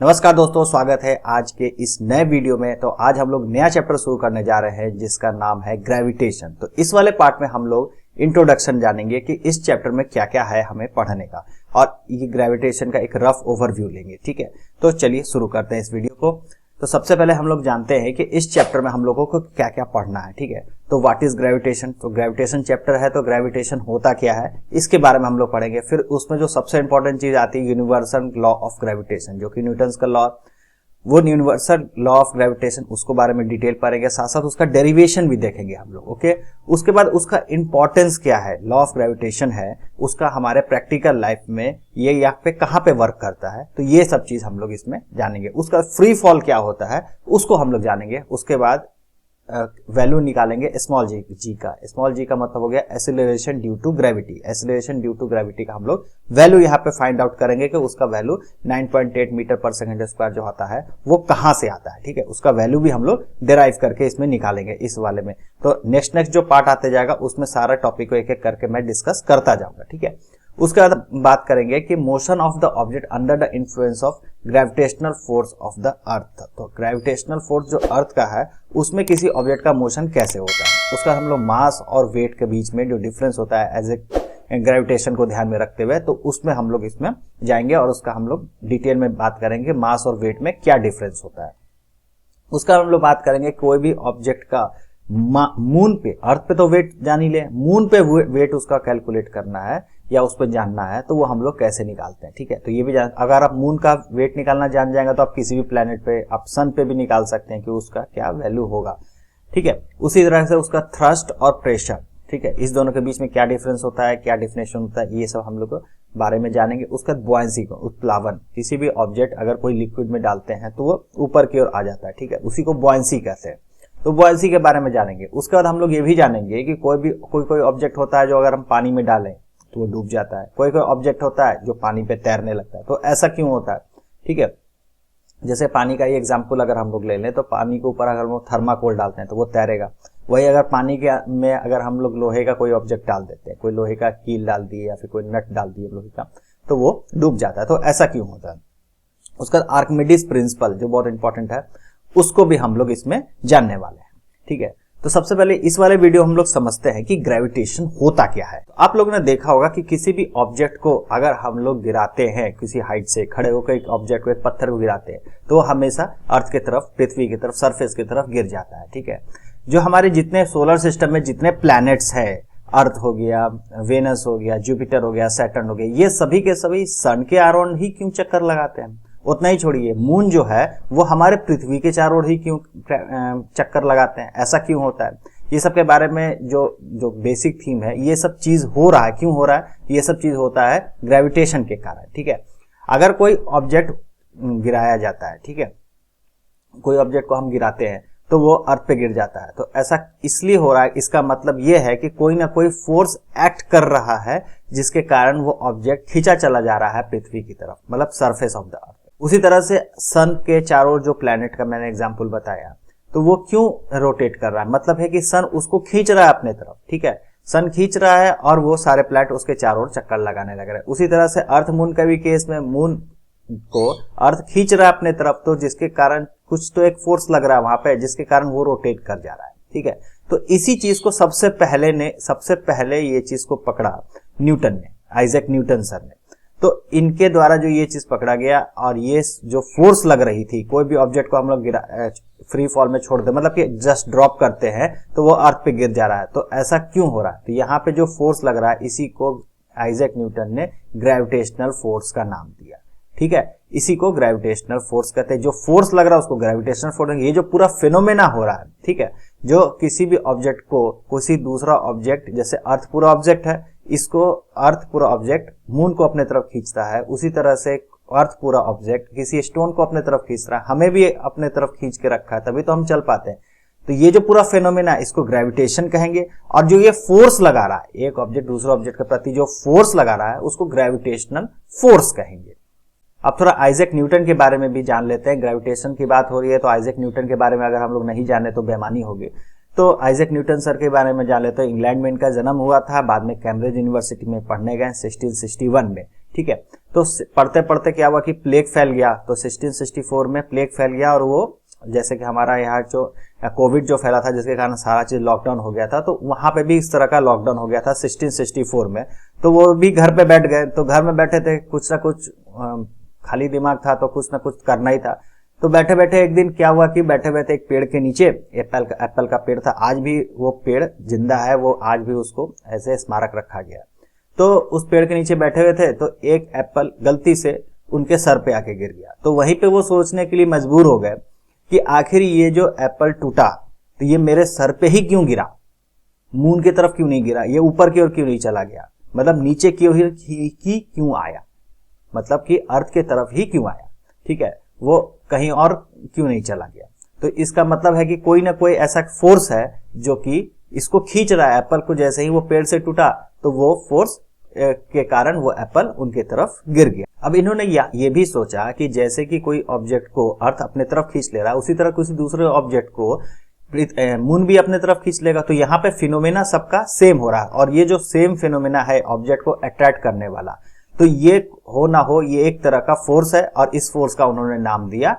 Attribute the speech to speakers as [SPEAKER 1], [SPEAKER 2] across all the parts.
[SPEAKER 1] नमस्कार दोस्तों, स्वागत है आज के इस नए वीडियो में। तो आज हम लोग नया चैप्टर शुरू करने जा रहे हैं जिसका नाम है ग्रेविटेशन। तो इस वाले पार्ट में हम लोग इंट्रोडक्शन जानेंगे कि इस चैप्टर में क्या क्या है हमें पढ़ने का, और ये ग्रेविटेशन का एक रफ ओवरव्यू लेंगे। ठीक है, तो चलिए शुरू करते हैं इस वीडियो को। तो सबसे पहले हम लोग जानते हैं कि इस चैप्टर में हम लोगों को क्या क्या पढ़ना है। ठीक है, तो व्हाट इज ग्रेविटेशन। तो ग्रेविटेशन चैप्टर है, तो ग्रेविटेशन होता क्या है इसके बारे में हम लोग पढ़ेंगे। फिर उसमें जो सबसे इंपॉर्टेंट चीज आती है यूनिवर्सल लॉ ऑफ ग्रेविटेशन, जो कि न्यूटन्स का लॉ, वो यूनिवर्सल लॉ ऑफ ग्रेविटेशन, उसको बारे में डिटेल पढ़ेंगे। साथ साथ उसका डेरिवेशन भी देखेंगे हम लोग। ओके, उसके बाद उसका इंपॉर्टेंस क्या है, लॉ ऑफ ग्रेविटेशन है उसका हमारे प्रैक्टिकल लाइफ में ये यहाँ पे कहाँ पे वर्क करता है, तो ये सब चीज हम लोग इसमें जानेंगे। उसका फ्री फॉल क्या होता है उसको हम लोग जानेंगे। उसके बाद वैल्यू निकालेंगे स्मॉल जी का। स्मॉल जी का मतलब हो गया acceleration due to gravity. Acceleration due to gravity का हम लोग वैल्यू यहाँ पे फाइंड आउट करेंगे कि उसका वैल्यू 9.8 मीटर पर सेकंड स्क्वायर जो आता है वो कहाँ से आता है। ठीक है, उसका वैल्यू भी हम लोग डिराइव करके इसमें निकालेंगे इस वाले में। तो नेक्स्ट जो पार्ट आते जाएगा उसमें सारा टॉपिक को एक एक करके मैं डिस्कस करता जाऊंगा। ठीक है, उसके बाद बात करेंगे कि motion of the object under the influence of gravitational force of the earth. तो ग्रेविटेशनल फोर्स जो अर्थ का है उसमें किसी ऑब्जेक्ट का मोशन कैसे होता है, उसका हम लोग मास और वेट के बीच में जो डिफरेंस होता है एज ए ग्रेविटेशन को ध्यान में रखते हुए, तो उसमें हम लोग इसमें जाएंगे और उसका हम लोग डिटेल में बात करेंगे मास और वेट में क्या डिफरेंस होता है। उसका हम लोग बात करेंगे कोई भी ऑब्जेक्ट का मून पे, अर्थ पे तो वेट जान ही ले, मून पे वेट उसका कैलकुलेट करना है या उस पर जानना है तो वो हम लोग कैसे निकालते हैं। ठीक है, तो ये भी अगर आप मून का वेट निकालना जान जाएंगे तो आप किसी भी प्लेनेट पे, आप सन पे भी निकाल सकते हैं कि उसका क्या वैल्यू होगा। ठीक है, उसी तरह से उसका थ्रस्ट और प्रेशर, ठीक है, इस दोनों के बीच में क्या डिफरेंस होता है, क्या डिफिनेशन होता है, ये सब हम लोग बारे में जानेंगे। उसका बुयांसी को, उत्प्लावन, किसी भी ऑब्जेक्ट अगर कोई लिक्विड में डालते हैं तो वो ऊपर की ओर आ जाता है। ठीक है, उसी को बुयांसी कहते हैं, तो बुयांसी के बारे में जानेंगे। उसके बाद हम लोग ये भी जानेंगे कि कोई ऑब्जेक्ट होता है जो अगर हम पानी में डालें तो वो डूब जाता है, कोई ऑब्जेक्ट होता है जो पानी पे तैरने लगता है, तो ऐसा क्यों होता है। ठीक है, जैसे पानी का ही एग्जांपल अगर हम लोग ले लें तो पानी के ऊपर अगर हम लोग थर्माकोल डालते हैं तो वो तैरेगा। वही अगर पानी के में अगर हम लोग लोहे का कोई ऑब्जेक्ट डाल देते हैं, कोई लोहे का कील डाल दिए या फिर कोई नट डाल दिए लोहे का, तो वो डूब जाता है। तो ऐसा क्यों होता है। उसका आर्किमिडीज प्रिंसिपल जो बहुत इंपॉर्टेंट है उसको भी हम लोग इसमें जानने वाले हैं। ठीक है, तो सबसे पहले इस वाले वीडियो हम लोग समझते हैं कि ग्रेविटेशन होता क्या है। तो आप लोगों ने देखा होगा कि किसी भी ऑब्जेक्ट को अगर हम लोग गिराते हैं किसी हाइट से, खड़े होकर एक ऑब्जेक्ट को, एक पत्थर को गिराते हैं तो वो हमेशा अर्थ की तरफ, पृथ्वी की तरफ, सरफेस की तरफ गिर जाता है। ठीक है, जो हमारे जितने सोलर सिस्टम में जितने प्लैनेट्स है, अर्थ हो गया, वेनस हो गया, जुपिटर हो गया, सैटर्न हो गया, ये सभी के सभी सन के अराउंड ही क्यों चक्कर लगाते हैं। उतना ही छोड़िए, मून जो है वो हमारे पृथ्वी के चारों ओर ही क्यों चक्कर लगाते हैं, ऐसा क्यों होता है। ये सब के बारे में जो बेसिक थीम है, ये सब चीज हो रहा है, क्यों हो रहा है, ये सब चीज होता है ग्रेविटेशन के कारण। ठीक है, अगर कोई ऑब्जेक्ट गिराया जाता है, ठीक है, कोई ऑब्जेक्ट को हम गिराते हैं तो वो अर्थ पे गिर जाता है, तो ऐसा इसलिए हो रहा है, इसका मतलब ये है कि कोई ना कोई फोर्स एक्ट कर रहा है जिसके कारण वो ऑब्जेक्ट खींचा चला जा रहा है पृथ्वी की तरफ, मतलब सरफेस ऑफ द अर्थ। उसी तरह से सन के चारों जो प्लेनेट का मैंने एग्जांपल बताया, तो वो क्यों रोटेट कर रहा है, मतलब है कि सन उसको खींच रहा है अपने तरफ। ठीक है, सन खींच रहा है और वो सारे प्लैनेट उसके चारों ओर चक्कर लगाने लग रहे हैं। उसी तरह से अर्थ मून का भी केस में, मून को अर्थ खींच रहा है अपने तरफ, तो जिसके कारण कुछ तो एक फोर्स लग रहा है वहां पे जिसके कारण वो रोटेट कर जा रहा है। ठीक है, तो इसी चीज को सबसे पहले ये चीज को पकड़ा न्यूटन ने, आइजैक न्यूटन सर ने। तो इनके द्वारा जो ये चीज पकड़ा गया, और ये जो फोर्स लग रही थी, कोई भी ऑब्जेक्ट को हम लोग फ्री फॉल में छोड़ दे, मतलब कि जस्ट ड्रॉप करते हैं तो वो अर्थ पे गिर जा रहा है, तो ऐसा क्यों हो रहा है। तो यहाँ पे जो फोर्स लग रहा है इसी को आइजैक न्यूटन ने ग्रेविटेशनल फोर्स का नाम दिया। ठीक है, इसी को ग्रेविटेशनल फोर्स कहते हैं। जो फोर्स लग रहा है उसको ग्रेविटेशनल फोर्स, ये जो पूरा फिनोमेना हो रहा है, ठीक है, जो किसी भी ऑब्जेक्ट को किसी दूसरा ऑब्जेक्ट, जैसे अर्थ पूरा ऑब्जेक्ट है, इसको अर्थ पूरा ऑब्जेक्ट मून को अपने तरफ खींचता है, उसी तरह से अर्थ पूरा ऑब्जेक्ट किसी स्टोन को अपने तरफ खींच रहा है, हमें भी अपने तरफ खींच के रखा है, तभी तो हम चल पाते हैं। तो ये जो पूरा फेनोमेना इसको ग्रेविटेशन कहेंगे, और जो ये फोर्स लगा रहा है, एक ऑब्जेक्ट दूसरे ऑब्जेक्ट के प्रति जो फोर्स लगा रहा है उसको ग्रेविटेशनल फोर्स कहेंगे। अब थोड़ा आइजैक न्यूटन के बारे में भी जान लेते हैं। ग्रेविटेशन की बात हो रही है तो आइजैक न्यूटन के बारे में अगर हम लोग नहीं जाने तो बेईमानी होगी। तो आइजैक न्यूटन सर के बारे में जान लेते हैं। इंग्लैंड में इनका जन्म हुआ था, बाद में कैम्ब्रिज यूनिवर्सिटी में पढ़ने गए 1661 में। ठीक है। तो पढ़ते पढ़ते क्या हुआ कि प्लेग फैल गया, तो 1664 में प्लेग फैल गया और वो जैसे कि हमारा यहाँ जो कोविड जो फैला था जिसके कारण सारा चीज लॉकडाउन हो गया था, तो वहां पे भी इस तरह का लॉकडाउन हो गया था 1664 में। तो वो भी घर पे बैठ गए, तो घर में बैठे थे, कुछ ना कुछ खाली दिमाग था तो कुछ ना कुछ करना ही था। तो बैठे बैठे एक दिन क्या हुआ कि बैठे बैठे एक पेड़ के नीचे, एप्पल का पेड़ था, आज भी वो पेड़ जिंदा है, वो आज भी उसको ऐसे स्मारक रखा गया। तो उस पेड़ के नीचे बैठे हुए थे, तो एक एप्पल गलती से उनके सर पे आके गिर गया। तो वहीं पे वो सोचने के लिए मजबूर हो गए कि आखिर ये जो एप्पल टूटा तो ये मेरे सर पे ही क्यों गिरा, मून की तरफ क्यों नहीं गिरा, ये ऊपर की ओर क्यों नहीं चला गया, मतलब नीचे की ओर ही क्यों आया, मतलब कि अर्थ के तरफ ही क्यों आया, ठीक है, वो कहीं और क्यों नहीं चला गया। तो इसका मतलब है कि कोई ना कोई ऐसा फोर्स है जो कि इसको खींच रहा है एप्पल को। जैसे ही वो पेड़ से टूटा तो वो फोर्स के कारण वो एप्पल उनके तरफ गिर गया। अब इन्होंने ये भी सोचा कि जैसे कि कोई ऑब्जेक्ट को अर्थ अपने तरफ खींच ले रहा है, उसी तरह किसी दूसरे ऑब्जेक्ट को मून भी अपने तरफ खींच लेगा। तो यहाँ पे फिनोमेना सबका सेम हो रहा है, और ये जो सेम फिनोमेना है ऑब्जेक्ट को अट्रैक्ट करने वाला, तो ये हो ना हो ये एक तरह का फोर्स है, और इस फोर्स का उन्होंने नाम दिया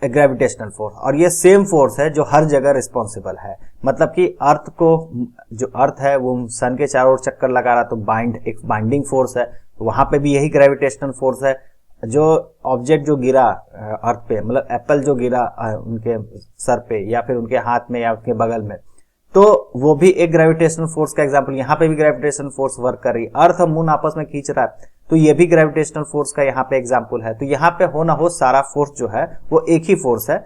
[SPEAKER 1] ग्रेविटेशनल फोर्स। और ये सेम फोर्स है जो हर जगह रिस्पॉन्सिबल है, मतलब कि अर्थ को, जो अर्थ है वो सन के चारों ओर चक्कर लगा रहा, तो एक बाइंडिंग फोर्स है, वहां पे भी यही ग्रेविटेशनल फोर्स है। जो ऑब्जेक्ट जो गिरा अर्थ पे, मतलब एप्पल जो गिरा उनके सर पे या फिर उनके हाथ में या उनके बगल में, तो वो भी एक ग्रेविटेशनल फोर्स का एग्जांपल। यहाँ पे भी ग्रेविटेशनल फोर्स वर्क कर रही है, अर्थ और मून आपस में खींच रहा है, तो ये भी ग्रेविटेशनल फोर्स का यहाँ पे एग्जांपल है। तो यहाँ पे हो ना हो सारा फोर्स जो है वो एक ही फोर्स है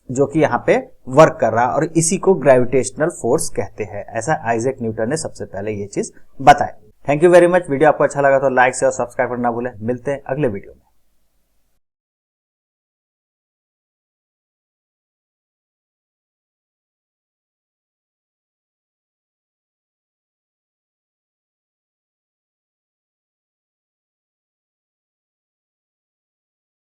[SPEAKER 1] जो कि यहाँ पे वर्क कर रहा है, और इसी को ग्रेविटेशनल फोर्स कहते हैं। ऐसा आइजैक न्यूटन ने सबसे पहले ये चीज बताई। Thank you very much. Video आपको अच्छा लगा तो लाइक शेयर और सब्सक्राइब करना भूलें। मिलते हैं अगले वीडियो में।